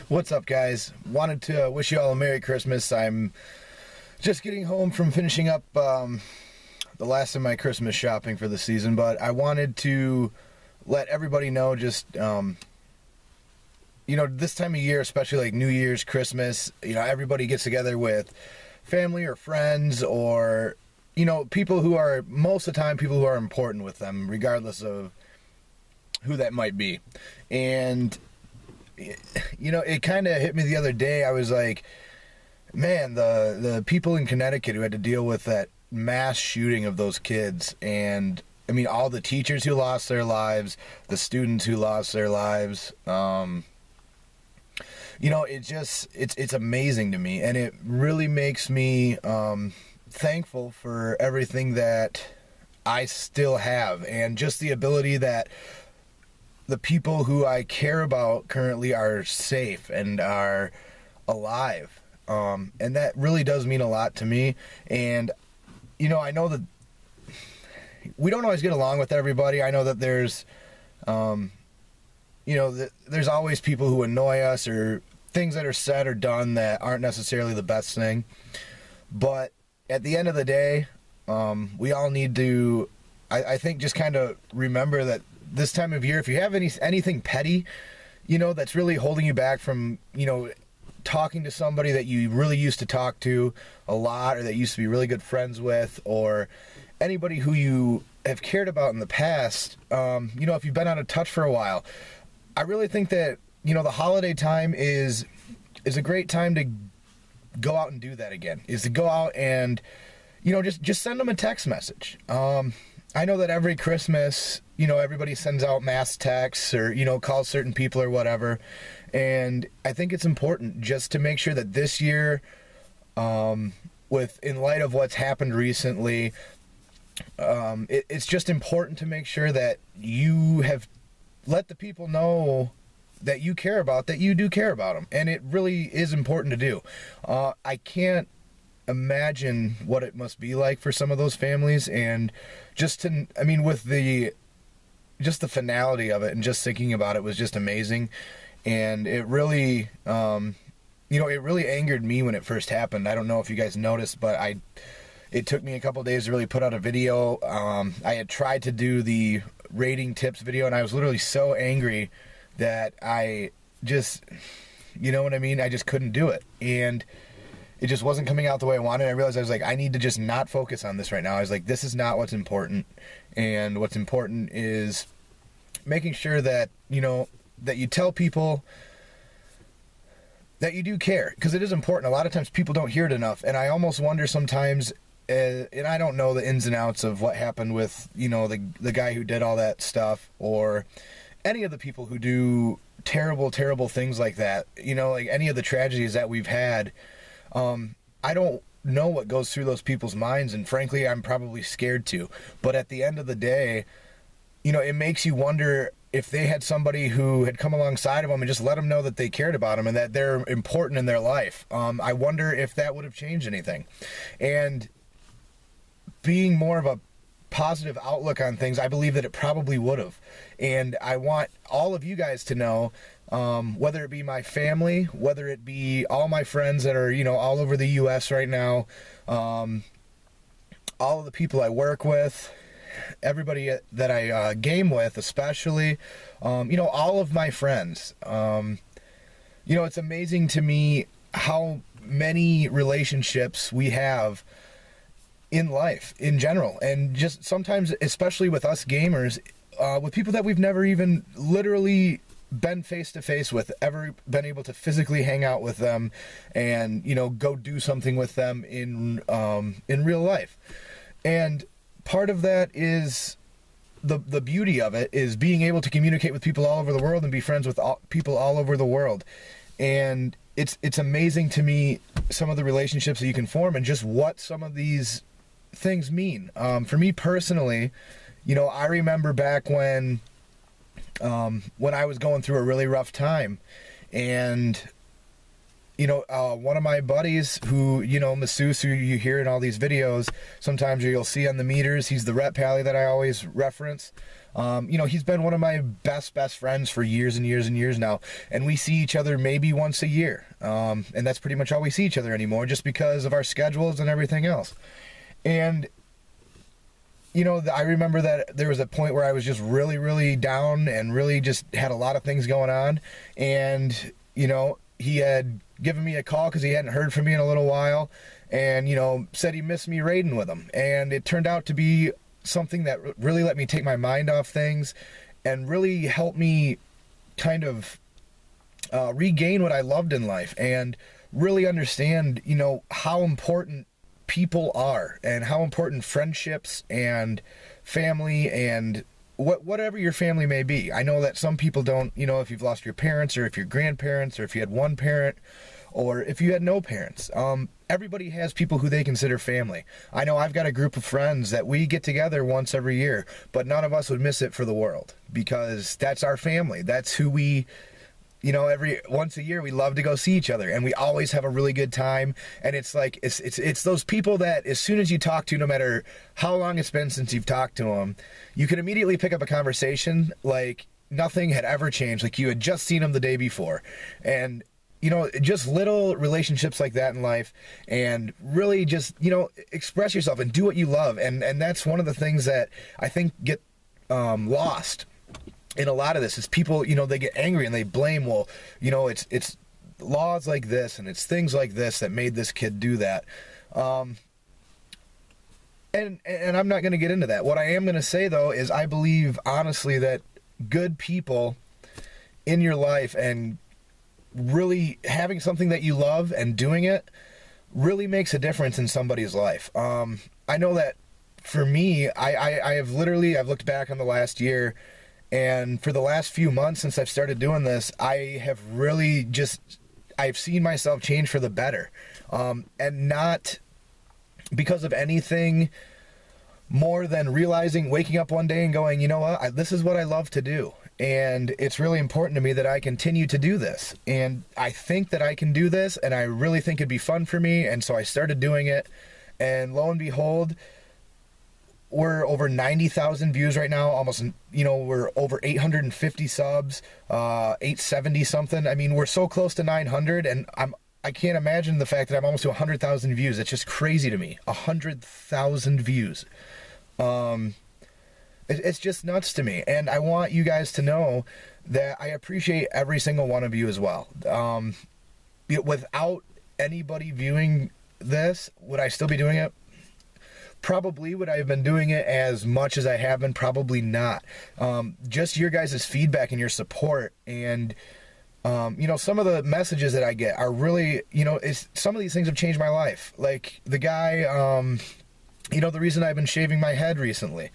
What's up, guys? Wanted to wish you all a Merry Christmas. I'm just getting home from finishing up the last of my Christmas shopping for the season, but I wanted to let everybody know just, this time of year, especially like New Year's, Christmas, everybody gets together with family or friends or, people who are, most of the time, people who are important with them, regardless of who that might be. And it kind of hit me the other day. I was like, man, the people in Connecticut who had to deal with that mass shooting of those kids, and I mean all the teachers who lost their lives, the students who lost their lives, it's amazing to me, and it really makes me thankful for everything that I still have, and just the ability that the people who I care about currently are safe and are alive. And that really does mean a lot to me. And, I know that we don't always get along with everybody. I know that there's, there's always people who annoy us or things that are said or done that aren't necessarily the best thing. But at the end of the day, we all need to, I think, just kind of remember that this time of year, if you have anything petty, that's really holding you back from, talking to somebody that you really used to talk to a lot, or that used to be really good friends with, or anybody who you have cared about in the past, if you've been out of touch for a while, I really think that, the holiday time is a great time to go out and do that again, is to go out and, just send them a text message. I know that every Christmas, everybody sends out mass texts or, calls certain people or whatever. And I think it's important just to make sure that this year, in light of what's happened recently, it's just important to make sure that you have let the people know that you care about, that you do care about them. And it really is important to do. I can't imagine what it must be like for some of those families, and with the finality of it and just thinking about it was just amazing. And it really it really angered me when it first happened. I don't know if you guys noticed, but it took me a couple days to really put out a video. I had tried to do the rating tips video, and I was literally so angry that I just, I just couldn't do it. And it just wasn't coming out the way I wanted. I realized I need to just not focus on this right now. I was like, this is not what's important. And what's important is making sure that, that you tell people that you do care, because it is important. A lot of times people don't hear it enough. And I almost wonder sometimes, and I don't know the ins and outs of what happened with, the guy who did all that stuff, or any of the people who do terrible, terrible things like that, like any of the tragedies that we've had. I don't know what goes through those people's minds, and frankly, I'm probably scared to. But at the end of the day, it makes you wonder if they had somebody who had come alongside of them and just let them know that they cared about them and that they're important in their life. I wonder if that would have changed anything. And being more of a positive outlook on things, I believe that it probably would have. And I want all of you guys to know, whether it be my family, whether it be all my friends that are, all over the U.S. right now, all of the people I work with, everybody that I game with, especially, all of my friends. It's amazing to me how many relationships we have in life in general, and just sometimes, especially with us gamers, with people that we've never even literally been face to face with, ever been able to physically hang out with them and go do something with them in real life. And part of that is the beauty of it is being able to communicate with people all over the world and be friends with people all over the world. And it's amazing to me, some of the relationships that you can form and just what some of these things mean. For me personally, I remember back when I was going through a really rough time, and one of my buddies who, Masseuse, who you hear in all these videos, sometimes you'll see on the meters, he's the rep pally that I always reference. He's been one of my best friends for years and years and years now, and we see each other maybe once a year, and that's pretty much all we see each other anymore, just because of our schedules and everything else. And I remember that there was a point where I was just really, really down and really just had a lot of things going on. And, he had given me a call because he hadn't heard from me in a little while, and, said he missed me raiding with him. And it turned out to be something that really let me take my mind off things and really helped me kind of regain what I loved in life and really understand, how important people are and how important friendships and family and whatever your family may be. I know that some people don't, if you've lost your parents or if you're grandparents or if you had one parent or if you had no parents. Everybody has people who they consider family. I know I've got a group of friends that we get together once every year, but none of us would miss it for the world because that's our family. That's who we, every once a year we love to go see each other, and we always have a really good time. And it's like it's those people that as soon as you talk to, no matter how long it's been since you've talked to them, you can immediately pick up a conversation like nothing had ever changed, like you had just seen them the day before. And just little relationships like that in life, and really just express yourself and do what you love. And that's one of the things that I think get lost in a lot of this is people, they get angry and they blame, well, it's laws like this and it's things like this that made this kid do that. And I'm not going to get into that. What I am going to say, though, is I believe, honestly, that good people in your life and really having something that you love and doing it really makes a difference in somebody's life. I know that for me, I've looked back on the last year, and for the last few months since I've started doing this, I have really I've seen myself change for the better. And not because of anything more than waking up one day and going, what, this is what I love to do. And it's really important to me that I continue to do this. And I think that I can do this, and I really think it'd be fun for me. And so I started doing it, and lo and behold, we're over 90,000 views right now, almost, we're over 850 subs, 870 something. I mean, we're so close to 900, and I can't imagine the fact that I'm almost to 100,000 views. It's just crazy to me. 100,000 views. It's just nuts to me. And I want you guys to know that I appreciate every single one of you as well. Without anybody viewing this, would I still be doing it? Probably. Would I have been doing it as much as I have been? Probably not. Just your guys' feedback and your support, and some of the messages that I get are really, some of these things have changed my life. Like the guy, the reason I've been shaving my head recently.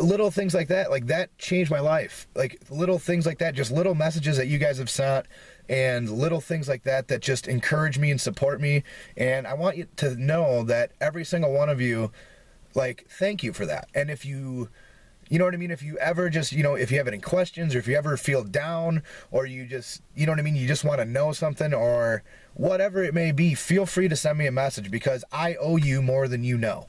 Little things like that changed my life. Like little things like that, just little messages that you guys have sent, and little things like that just encourage me and support me. And I want you to know that every single one of you, thank you for that. And if you know what I mean? If you ever just, if you have any questions, or if you ever feel down, or you just, you just want to know something, or whatever it may be, feel free to send me a message, because I owe you more than you know.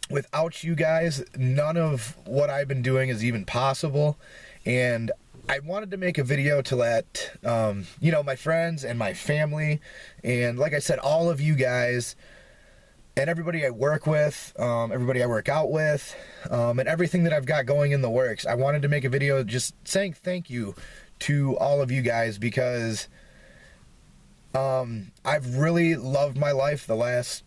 Without you guys, none of what I've been doing is even possible. And I wanted to make a video to let, my friends and my family, and like I said, all of you guys, and everybody I work with, everybody I work out with, and everything that I've got going in the works. I wanted to make a video just saying thank you to all of you guys, because I've really loved my life. The last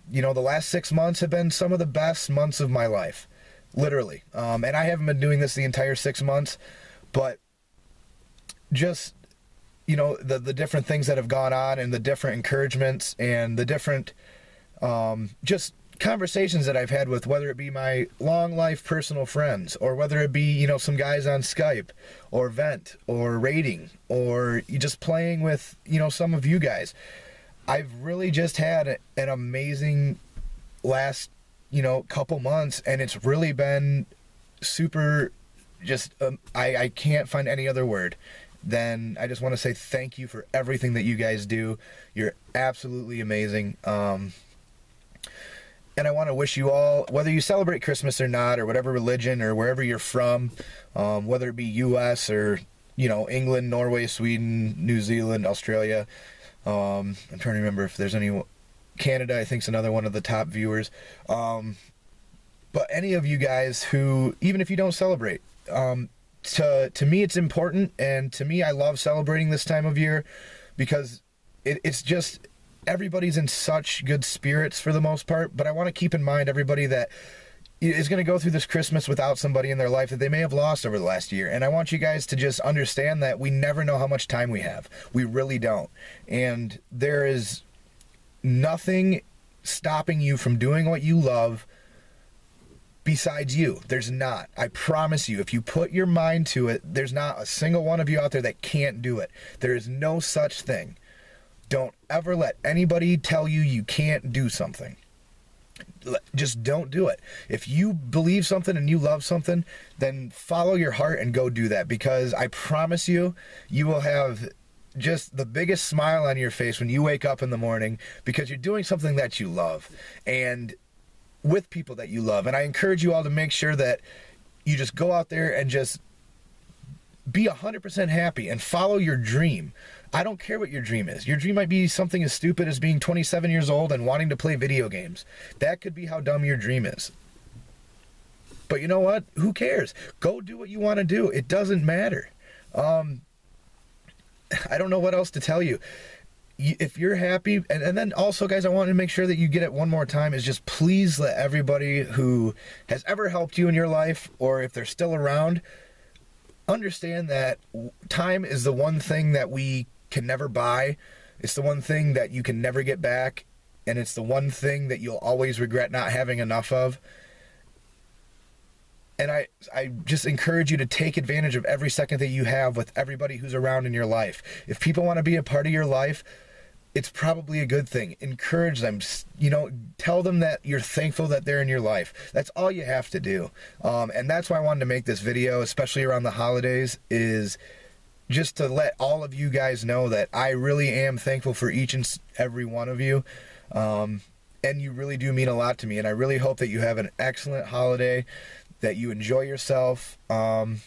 6 months have been some of the best months of my life, literally. And I haven't been doing this the entire 6 months, but just, the different things that have gone on, and the different encouragements, and the different, just conversations that I've had with, whether it be my long life personal friends, or whether it be, some guys on Skype, or Vent, or rating, or you just playing with, some of you guys. I've really just had an amazing last, couple months, and it's really been super, just, I can't find any other word. Then I just want to say thank you for everything that you guys do. You're absolutely amazing. And I want to wish you all, whether you celebrate Christmas or not, or whatever religion or wherever you're from, whether it be U.S. or, England, Norway, Sweden, New Zealand, Australia. I'm trying to remember if there's any. Canada, I think, is another one of the top viewers. But any of you guys who, even if you don't celebrate, to me it's important, and to me I love celebrating this time of year because it's just everybody's in such good spirits for the most part. But I want to keep in mind everybody that is going to go through this Christmas without somebody in their life that they may have lost over the last year. And I want you guys to just understand that we never know how much time we have. We really don't. And there is nothing stopping you from doing what you love besides you. There's not. I promise you, if you put your mind to it, there's not a single one of you out there that can't do it. There is no such thing. Don't ever let anybody tell you you can't do something. Just don't do it. If you believe something and you love something, then follow your heart and go do that, because I promise you, you will have just the biggest smile on your face when you wake up in the morning, because you're doing something that you love and with people that you love. And I encourage you all to make sure that you just go out there and just be 100% happy and follow your dream. I don't care what your dream is. Your dream might be something as stupid as being 27 years old and wanting to play video games. That could be how dumb your dream is. But you know what? Who cares? Go do what you want to do. It doesn't matter. I don't know what else to tell you. If you're happy, and then also, guys, I want to make sure that you get it one more time, is just please let everybody who has ever helped you in your life, or if they're still around, understand that time is the one thing that we can never buy. It's the one thing that you can never get back, and it's the one thing that you'll always regret not having enough of. And I just encourage you to take advantage of every second that you have with everybody who's around in your life. If people want to be a part of your life, it's probably a good thing. Encourage them, tell them that you're thankful that they're in your life. That's all you have to do. And that's why I wanted to make this video, especially around the holidays, is just to let all of you guys know that I really am thankful for each and every one of you. And you really do mean a lot to me. And I really hope that you have an excellent holiday, that you enjoy yourself, and,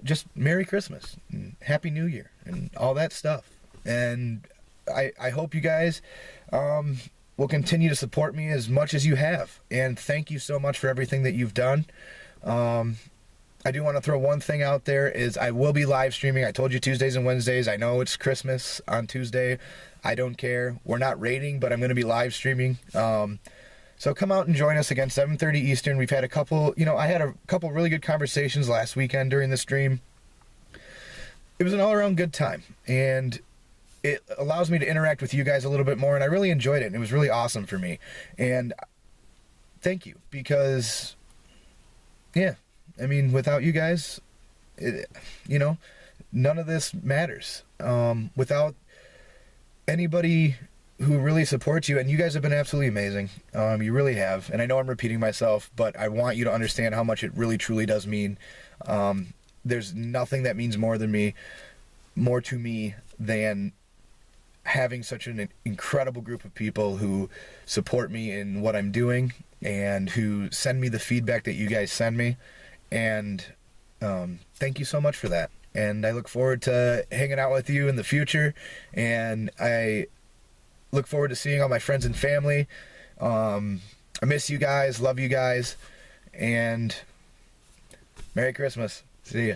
just Merry Christmas and Happy New Year and all that stuff. And I hope you guys will continue to support me as much as you have. And thank you so much for everything that you've done. I do want to throw one thing out there, is I will be live streaming. I told you Tuesdays and Wednesdays. I know it's Christmas on Tuesday. I don't care. We're not rating, but I'm going to be live streaming. So come out and join us again, 7:30 Eastern. We've had a couple, I had a couple really good conversations last weekend during the stream. It was an all-around good time, and it allows me to interact with you guys a little bit more, and I really enjoyed it, and it was really awesome for me. And thank you, because, without you guys, none of this matters. Without anybody who really supports you, and you guys have been absolutely amazing. You really have. And I know I'm repeating myself, but I want you to understand how much it really truly does mean. There's nothing that means more to me than having such an incredible group of people who support me in what I'm doing, and who send me the feedback that you guys send me. And thank you so much for that. And I look forward to hanging out with you in the future. And I look forward to seeing all my friends and family. I miss you guys, love you guys, and Merry Christmas. See ya.